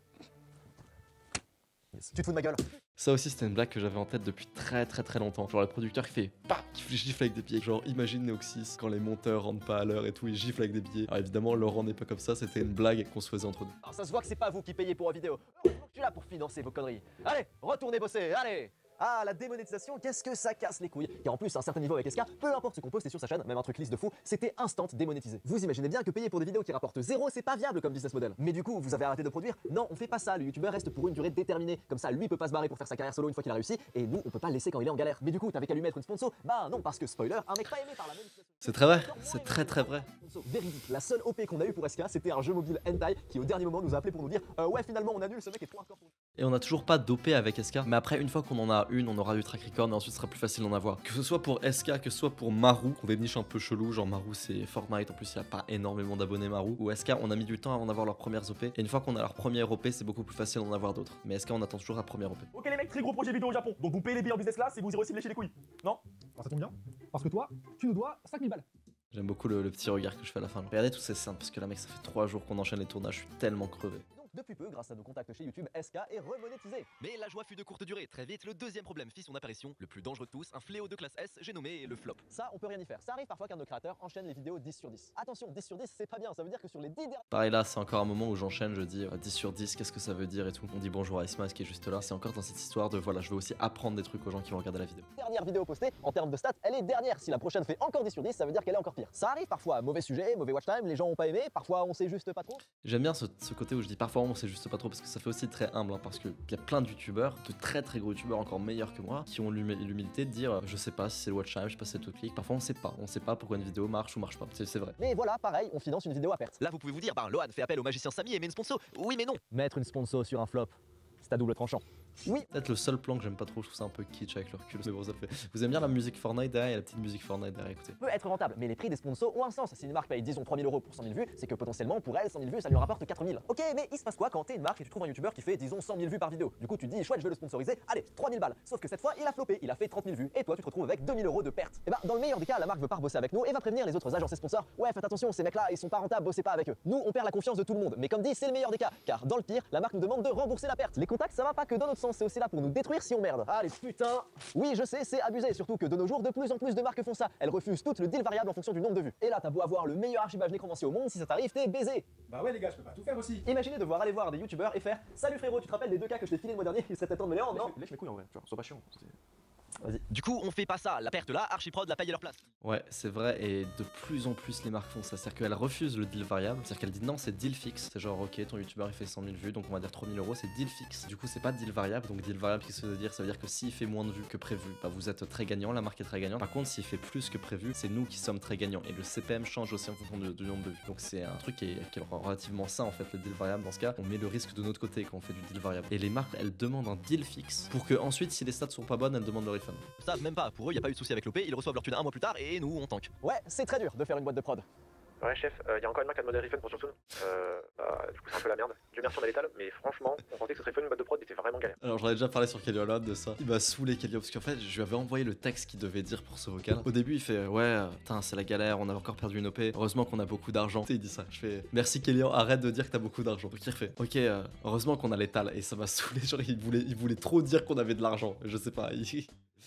Yes. Tu te fous de ma gueule? Ça aussi, c'était une blague que j'avais en tête depuis très longtemps. Genre, le producteur qui fait bah, qui gifle avec des pieds. Genre, imagine Neoxys quand les monteurs rentrent pas à l'heure et tout, ils giflent avec des billets. Alors, évidemment, Laurent n'est pas comme ça, c'était une blague qu'on se faisait entre nous. Alors ça se voit que c'est pas vous qui payez pour la vidéo. Heureusement que tu es là pour financer vos conneries. Allez, retournez bosser, allez! Ah, la démonétisation, qu'est-ce que ça casse les couilles. Car en plus, à un certain niveau avec SK, peu importe ce qu'on poste sur sa chaîne, même un truc lisse de fou, c'était instant démonétisé. Vous imaginez bien que payer pour des vidéos qui rapportent zéro, c'est pas viable comme business model. Mais du coup, vous avez arrêté de produire? Non, on fait pas ça, le youtubeur reste pour une durée déterminée. Comme ça, lui peut pas se barrer pour faire sa carrière solo une fois qu'il a réussi, et nous, on peut pas le laisser quand il est en galère. Mais du coup, t'avais qu'à lui mettre une sponsor? Bah non, parce que spoiler, un mec pas aimé par la monétisation. C'est très vrai, c'est très vrai. Véridique, la seule OP qu'on a eu pour SK, c'était un jeu mobile hentai qui au dernier moment nous a appelé pour nous dire ouais, finalement on annule, ce mec est trop hardcore pour nous. Et on a toujours pas d'OP avec SK, mais après, une fois qu'on en a une, on aura du track record et ensuite ce sera plus facile d'en avoir. Que ce soit pour SK, que ce soit pour Marou, qu'on des niches un peu chelou, genre Marou c'est Fortnite, en plus il a pas énormément d'abonnés Marou, ou SK, on a mis du temps avant d'avoir leurs premières OP, et une fois qu'on a leur première OP, c'est beaucoup plus facile d'en avoir d'autres. Mais SK, on attend toujours la première OP. Ok les mecs, très gros projet vidéo au Japon. Donc vous payez les billets en business class et vous irez aussi me lécher les couilles. Non? Alors ça tombe bien, parce que toi, tu nous dois 5000 balles. J'aime beaucoup le petit regard que je fais à la fin. Regardez toutes ces scènes, parce que là mec, ça fait 3 jours qu'on enchaîne les tournages, je suis tellement crevé. Donc depuis peu, grâce à nos contacts chez YouTube, SK est remonétisé. Mais la joie fut de courte durée, très vite, le deuxième problème fit son apparition, le plus dangereux de tous, un fléau de classe S, j'ai nommé le flop. Ça, on peut rien y faire. Ça arrive parfois qu'un de nos créateurs enchaîne les vidéos 10 sur 10. Attention, 10 sur 10, c'est pas bien, ça veut dire que sur les 10 dernières... Pareil là, c'est encore un moment où j'enchaîne, je dis 10 sur 10, qu'est-ce que ça veut dire et tout. On dit bonjour à Ismas qui est juste là. C'est encore dans cette histoire de voilà, je veux aussi apprendre des trucs aux gens qui vont regarder la vidéo. Dernière vidéo postée, en termes de stats, elle est dernière. Si la prochaine fait encore 10 sur 10, ça veut dire qu'elle est encore pire. Ça arrive parfois, mauvais sujet, mauvais watch time, les gens ont pas aimé, parfois on sait juste pas trop. J'aime bien ce côté où je dis parfois on sait juste pas trop parce que ça fait aussi très humble, hein, parce qu'il y a plein de youtubeurs, de très gros youtubeurs encore meilleurs que moi, qui ont l'humilité de dire je sais pas si c'est le watch time, je sais pas si c'est le clic. Parfois on sait pas pourquoi une vidéo marche ou marche pas, c'est vrai. Mais voilà, pareil, on finance une vidéo à perte. Là vous pouvez vous dire, bah Lohan fait appel au magicien Samy et met une sponsor. Oui mais non. Mettre une sponsor sur un flop, c'est à double tranchant. Oui. Peut-être le seul plan que j'aime pas trop, je trouve ça un peu kitsch avec le recul, mais bon ça le fait. Vous aimez bien la musique Fortnite derrière, il y a la petite musique Fortnite derrière, écoutez. Peut être rentable, mais les prix des sponsors ont un sens. Si une marque paye disons 3000 € pour 100 000 vues, c'est que potentiellement pour elle 100 000 vues ça lui rapporte 4000. Ok, mais il se passe quoi quand t'es une marque et tu trouves un youtubeur qui fait disons 100 000 vues par vidéo? Du coup tu te dis chouette, je vais le sponsoriser, allez 3000 balles. Sauf que cette fois il a floppé, il a fait 30 000 vues et toi tu te retrouves avec 2000 € de perte. Et bah dans le meilleur des cas, la marque veut pas bosser avec nous et va prévenir les autres agences et sponsors. Ouais, faites attention, ces mecs là ils sont pas rentables, bossez pas avec eux. Nous on perd la confiance de tout le monde, mais comme dit c'est le meilleur des cas, car dans le pire la marque nous demande de rembourser la perte. Les contacts ça va pas que dans notre sens, c'est aussi là pour nous détruire si on merde. Allez putain. Oui je sais, c'est abusé, surtout que de nos jours de plus en plus de marques font ça. Elles refusent toutes le deal variable en fonction du nombre de vues. Et là t'as beau avoir le meilleur archivage nécromancier au monde, si ça t'arrive t'es baisé. Bah ouais les gars, je peux pas tout faire aussi. Imaginez devoir aller voir des youtubeurs et faire salut frérot, tu te rappelles des 2 cas que je t'ai filé le mois dernier, il serait peut-être temps de me les rendre, non? Lèche mes couilles en vrai, tu vois, sois pas chiant. Vas-y. Du coup on fait pas ça, la perte là, Archiprod l'a payé leur place. Ouais, c'est vrai, et de plus en plus les marques font ça. C'est-à-dire qu'elles refusent le deal variable. C'est-à-dire qu'elles disent non, c'est deal fixe. C'est genre, ok, ton youtubeur il fait 100 000 vues, donc on va dire 3000 €, c'est deal fixe. Du coup, c'est pas deal variable. Donc, deal variable, qu'est-ce que ça veut dire? Ça veut dire que s'il fait moins de vues que prévu, bah vous êtes très gagnant, la marque est très gagnante. Par contre, s'il fait plus que prévu, c'est nous qui sommes très gagnants. Et le CPM change aussi en fonction du nombre de vues. Donc, c'est un truc qui est relativement sain en fait, le deal variable. Dans ce cas, on met le risque de notre côté quand on fait du deal variable. Et les marques, elles demandent un deal fixe pour que ensuite, si les stats sont pas bonnes, elles demandent le refund. Ça même pas, pour eux y a pas eu de souci avec l'OP, ils reçoivent leur thune un mois plus tard et nous on tank. Ouais, c'est très dur de faire une boîte de prod. Ouais chef, y a encore une marque à demander refund pour Turtoon. Du coup c'est un peu la merde. Dieu merci on a l'étal, mais franchement, on pensait que ce serait fun une boîte de prod, mais c'est vraiment galère. Alors j'en ai déjà parlé sur Kelly Holland de ça. Il m'a saoulé Kelly parce qu'en fait je lui avais envoyé le texte qu'il devait dire pour ce vocal. Au début il fait ouais putain c'est la galère, on a encore perdu une OP, heureusement qu'on a beaucoup d'argent. Il dit ça, je fais merci Kelly, arrête de dire que t'as beaucoup d'argent. Donc il refait ok heureusement qu'on a l'étal et ça m'a saoulé, genre il voulait trop dire qu'on avait de l'argent, je sais pas.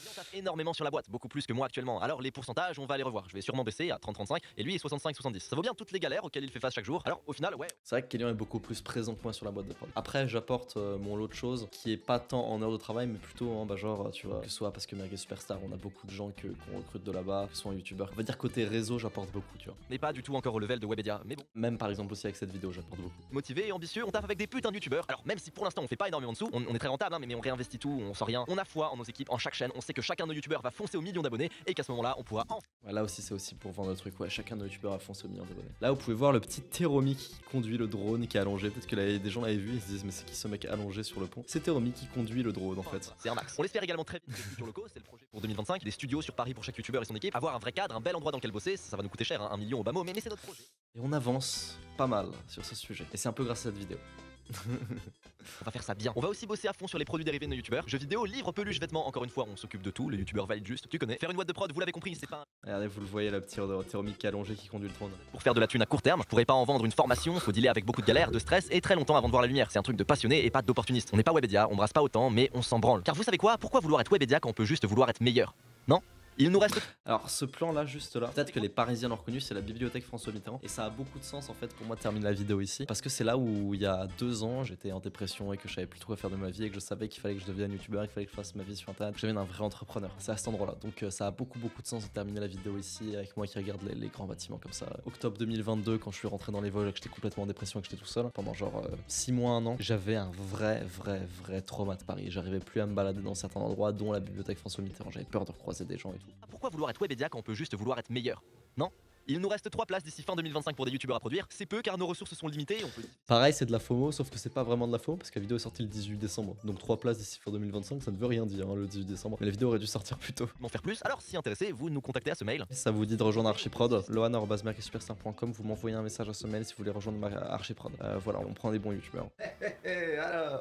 On tape énormément sur la boîte, beaucoup plus que moi actuellement. Alors les pourcentages, on va les revoir. Je vais sûrement baisser à 30-35 et lui est 65-70. Ça vaut bien toutes les galères auxquelles il fait face chaque jour. Alors au final, ouais. C'est vrai que Kélian est beaucoup plus présent que moi sur la boîte de prod. Après, j'apporte mon lot de choses qui est pas tant en heure de travail, mais plutôt en bah, genre, tu vois, que ce soit parce que Merguez Superstar, on a beaucoup de gens qu'on recrute de là-bas, que ce soit un youtubeur. On va dire côté réseau, j'apporte beaucoup, tu vois. Mais pas du tout encore au level de Webedia. Mais bon. Même par exemple aussi avec cette vidéo, j'apporte beaucoup. Motivé et ambitieux, on tape avec des putains de youtubeurs. Alors même si pour l'instant on fait pas énormément de sous, on est très rentable, hein, mais on réinvestit tout, on sort rien. On a foi en nos équipes, en chaque chaîne, on sait que chacun de nos youtubeurs va foncer au million d'abonnés et qu'à ce moment-là, on pourra enfin. Ouais, là aussi, c'est aussi pour vendre le truc. Ouais, chacun de nos youtubeurs a foncé au million d'abonnés. Là, vous pouvez voir le petit Teromi qui conduit le drone qui est allongé. Peut-être que des gens l'avaient vu, ils se disent, mais c'est qui ce mec allongé sur le pont? C'est Teromi qui conduit le drone en fait. C'est un max. On l'espère également très vite des studios locaux, c'est le projet pour 2025, des studios sur Paris pour chaque youtubeur et son équipe, avoir un vrai cadre, un bel endroit dans lequel bosser, ça va nous coûter cher, hein, 1 million au bas mot, mais c'est notre projet. Et on avance pas mal sur ce sujet. Et c'est un peu grâce à cette vidéo. On va faire ça bien. On va aussi bosser à fond sur les produits dérivés de nos youtubeurs. Jeux vidéo, livres, peluches, vêtements, encore une fois, on s'occupe de tout. Les youtubeurs valident juste, tu connais. Faire une boîte de prod, vous l'avez compris, c'est pas Regardez, vous le voyez, le petit Teromi qui est allongé qui conduit le drone. pour faire de la thune à court terme. Je pourrais pas en vendre une formation, faut dealer avec beaucoup de galères, de stress et très longtemps avant de voir la lumière. C'est un truc de passionné et pas d'opportuniste. On n'est pas Webedia, on brasse pas autant, mais on s'en branle. Car vous savez quoi? Pourquoi vouloir être Webedia quand on peut juste vouloir être meilleur? Non? Il nous reste. Alors ce plan là juste là, peut-être que les Parisiens l'ont reconnu, c'est la bibliothèque François Mitterrand. Et ça a beaucoup de sens en fait pour moi de terminer la vidéo ici. Parce que c'est là où il y a 2 ans j'étais en dépression et que je savais plus trop quoi faire de ma vie et que je savais qu'il fallait que je devienne youtubeur, qu'il fallait que je fasse ma vie sur internet, que je devienne un vrai entrepreneur. C'est à cet endroit là. Donc ça a beaucoup de sens de terminer la vidéo ici avec moi qui regarde les grands bâtiments comme ça. Octobre 2022 quand je suis rentré dans les vols et que j'étais complètement en dépression et que j'étais tout seul pendant genre 6 mois, 1 an, j'avais un vrai trauma de Paris. J'arrivais plus à me balader dans certains endroits dont la bibliothèque François Mitterrand. J'avais peur de recroiser des gens et tout. Pourquoi vouloir être Webedia quand on peut juste vouloir être meilleur? Non? Il nous reste 3 places d'ici fin 2025 pour des youtubeurs à produire. C'est peu car nos ressources sont limitées. On peut... Pareil, c'est de la FOMO, sauf que c'est pas vraiment de la FOMO parce que la vidéo est sortie le 18 décembre. Donc 3 places d'ici fin 2025, ça ne veut rien dire hein, le 18 décembre. Mais la vidéo aurait dû sortir plus tôt. En faire plus? Alors si intéressé, vous nous contactez à ce mail. Si ça vous dit de rejoindre Archiprod, lohan@merguesuperstar.com, vous m'envoyez un message à ce mail si vous voulez rejoindre Archiprod. Voilà, on prend des bons youtubeurs.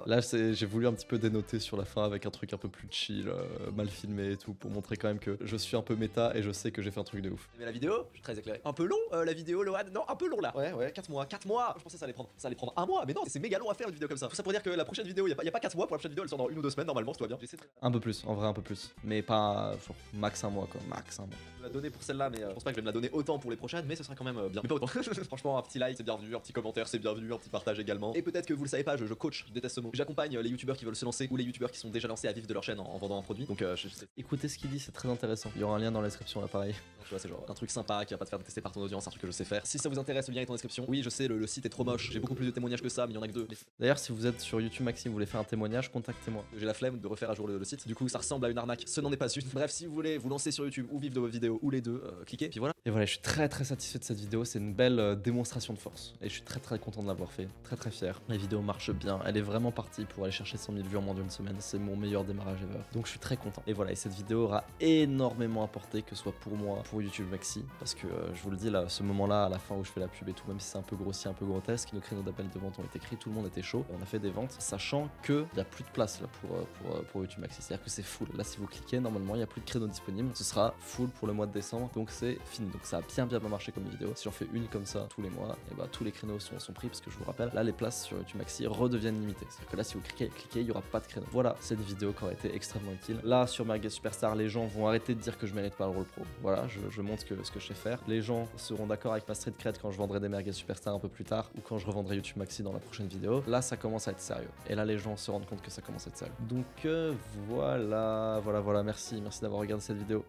Là, j'ai voulu un petit peu dénoter sur la fin avec un truc un peu plus chill, mal filmé et tout, pour montrer quand même que je suis un peu méta et je sais que j'ai fait un truc de ouf. Mais la vidéo, je suis très éclairé. Un peu long la vidéo, Lohan? Non, un peu long là. Ouais, 4 mois. 4 mois. Je pensais que ça allait prendre 1 mois, mais non, c'est méga long à faire une vidéo comme ça. Tout ça pour dire que la prochaine vidéo, y a pas 4 mois pour la prochaine vidéo, elle sort dans 1 ou 2 semaines normalement, si tout va bien. Un peu plus, en vrai un peu plus. Mais pas genre, max 1 mois quoi, max 1 mois. Je vais la donner pour celle-là, mais je pense pas que je vais me la donner autant pour les prochaines, mais ce sera quand même bien. Mais pas autant. Franchement, un petit like, c'est bienvenu, un petit commentaire, c'est bienvenu, un petit partage également. Et peut-être que vous le savez pas, je coach, je déteste ce mot. J'accompagne les youtubeurs qui veulent se lancer ou les youtubeurs qui sont déjà lancés à vivre de leur chaîne en vendant un produit. Donc je sais. Écoutez ce qu'il dit, c'est très intéressant. Il y aura un lien dans la description là, pareil. Tu vois, c'est genre un truc sympa qui va pas te faire détester par ton audience, un truc que je sais faire. Si ça vous intéresse, le lien est en description. Oui, je sais, le site est trop moche. J'ai beaucoup plus de témoignages que ça, mais il y en a que 2. D'ailleurs, si vous êtes sur YouTube Maxime, vous voulez faire un témoignage, contactez-moi. J'ai la flemme de refaire à jour le site. Du coup, ça ressemble à une arnaque. Ce n'en est pas une. Bref, si vous voulez vous lancer sur YouTube ou vivre de vos vidéos ou les deux, cliquez. Puis voilà. Et voilà, je suis très satisfait de cette vidéo. C'est une belle démonstration de force. Et je suis très content de l'avoir fait. Très fier. La vidéo marche bien. Elle est vraiment partie pour aller chercher 100 000 vues en moins d'une semaine. C'est mon meilleur démarrage ever. Donc je suis très content. Et voilà, et cette vidéo aura énormément apporté, que ce soit pour moi, pour YouTube Maxi. Parce que je vous le dis là, ce moment-là, à la fin où je fais la pub et tout, même si c'est un peu grossier, un peu grotesque, nos créneaux d'appel de vente ont été écrits, tout le monde était chaud. On a fait des ventes, sachant qu'il n'y a plus de place là pour YouTube Maxi. C'est-à-dire que c'est full. Là, si vous cliquez, normalement, il n'y a plus de créneaux disponibles. Ce sera full pour le mois de décembre. Donc c'est fini. Donc ça a bien marché comme vidéo. Si j'en fais une comme ça tous les mois, et bah tous les créneaux sont pris parce que je vous rappelle, là les places sur YouTube Maxi redeviennent limitées. C'est-à-dire que là si vous cliquez, il n'y aura pas de créneau. Voilà, cette vidéo qui aurait été extrêmement utile. Là sur Merguez Superstar, les gens vont arrêter de dire que je mérite pas le rôle pro. Voilà, je montre ce que je sais faire. Les gens seront d'accord avec ma street cred quand je vendrai des Merguez Superstar un peu plus tard ou quand je revendrai YouTube Maxi dans la prochaine vidéo. Là ça commence à être sérieux. Et là les gens se rendent compte que ça commence à être sérieux. Donc voilà, merci d'avoir regardé cette vidéo.